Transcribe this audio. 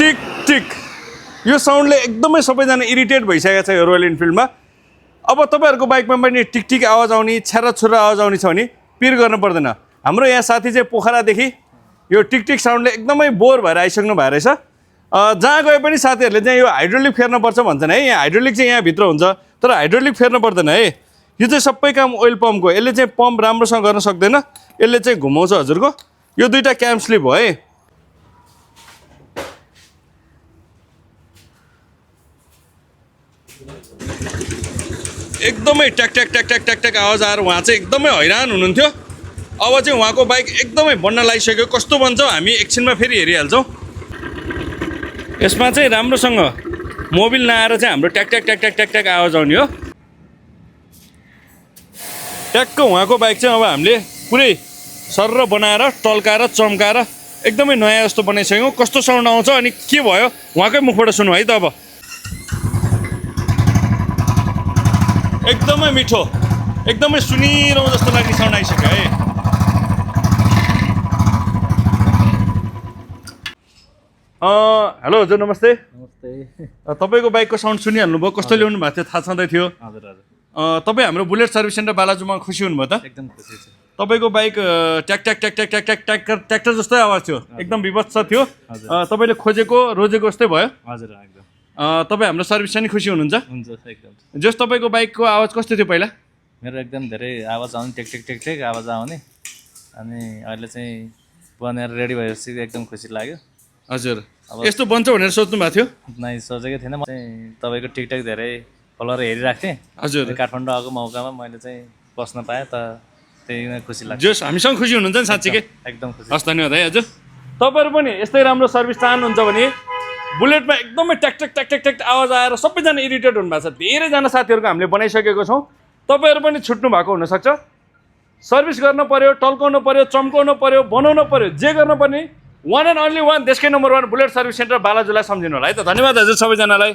टिक टिक यो साउन्डले एकदमै सबैजना इरिटेट भइसकेको छ यो रोयल इनफिल्डमा। अब तपाईँहरूको बाइकमा पनि टिक टिक आवाज आउने छ्यारा छुरा आवाज आउने छ भने पिर गर्नु पर्दैन। हाम्रो यहाँ साथी चाहिँ पोखरादेखि यो टिक टिक साउन्डले एकदमै बोर भएर आइसक्नु भएको रहेछ। जहाँ गए पनि साथीहरूले चाहिँ यो हाइड्रोलिक फेर्नुपर्छ भन्छन् है। यहाँ हाइड्रोलिक चाहिँ यहाँभित्र हुन्छ तर हाइड्रोलिक फेर्नु पर्दैन है। यो चाहिँ सबै काम ओइल पम्पको। यसले चाहिँ पम्प राम्रोसँग गर्न सक्दैन, यसले चाहिँ घुमाउँछ हजुरको। यो दुईवटा क्याम स्लिप हो है। एकदमै ट्याक ट्याक ट्याक ट्याक ट्याक ट्याक आवाज आएर उहाँ चाहिँ एकदमै हैरान हुनुहुन्थ्यो। अब चाहिँ उहाँको बाइक एकदमै बन्न लागिसक्यो। कस्तो बन्छ हामी एकछिनमा फेरि हेरिहाल्छौँ। यसमा चाहिँ राम्रोसँग मोबिल नआएर चाहिँ हाम्रो ट्याक ट्याक ट्याक ट्याक ट्याक ट्याक आवाज आउने हो। ट्याक्क उहाँको बाइक चाहिँ अब हामीले पुरै सरर बनाएर टल्काएर चम्काएर एकदमै नयाँ जस्तो बनाइसक्यौँ। कस्तो साउन्ड आउँछ अनि के भयो उहाँकै मुखबाट सुन्नु है त। अब एकदमै मिठो, एकदमै सुनिरहँ जस्तो लाग्ने साउन्ड आइसक्यो है। हेलो हजुर नमस्ते। नमस्ते। तपाईँको बाइकको साउन्ड सुनिहाल्नु भयो, कस्तो ल्याउनु भएको थियो थाहा छँदै थियो। हजुर हजुर। तपाईँ हाम्रो बुलेट सर्भिस सेन्टर बालाजुमा खुसी हुनुभयो त? एकदम खुसी छु। तपाईँको बाइक ट्याक ट्याक ट्याक ट्याक ट्याक ट्याक ट्याक ट्र्याक्टर जस्तै आवाज थियो, एकदम विभत्स थियो। तपाईँले खोजेको रोजेको जस्तै भयो। हजुर एकदम। तपाईँ हाम्रो सर्भिस चाहिँ खुसी हुनुहुन्छ? हुन्छ एकदम। जस तपाईँको बाइकको आवाज कस्तो थियो पहिला? मेरो एकदम धेरै आवाज आउने टेक टेक टेक टेक आवाज आउने, अनि अहिले चाहिँ बनेर रेडी भएपछि एकदम खुसी लाग्यो। हजुर यस्तो बन्छ भनेर सोच्नु भएको थियो? नै सोचेको थिएन। म चाहिँ तपाईँको टिकटक धेरै फलोवर हेरिरहेको थिएँ। हजुर काठमाडौँ आएको मौकामा मैले चाहिँ बस्न पाएँ त त्यही नै खुसी लाग्छ। जस हामीसँग खुसी हुनुहुन्छ नि साँच्चीकै? एकदम खुसी। हस् धन्यवाद है हजुर। तपाईँहरू पनि यस्तै राम्रो सर्भिस चाहनुहुन्छ भने बुलेटमा एकदमै ट्याक ट्याक ट्याक ट्याक ट्याक आवाज आएर सबैजना इरिटेट हुनुभएको छ। धेरैजना साथीहरूको हामीले बनाइसकेको छौँ। तपाईँहरू पनि छुट्नु भएको हुनसक्छ। सर्भिस गर्न पऱ्यो, टल्काउनु पऱ्यो, चम्काउनु पऱ्यो, बनाउनु पऱ्यो, जे गर्नु पर्ने वान एन्ड ओन्ली वान देशकै नम्बर 1 बुलेट सर्भिस सेन्टर बालाजुलाई सम्झिनु होला है त। धन्यवाद हजुर सबैजनालाई।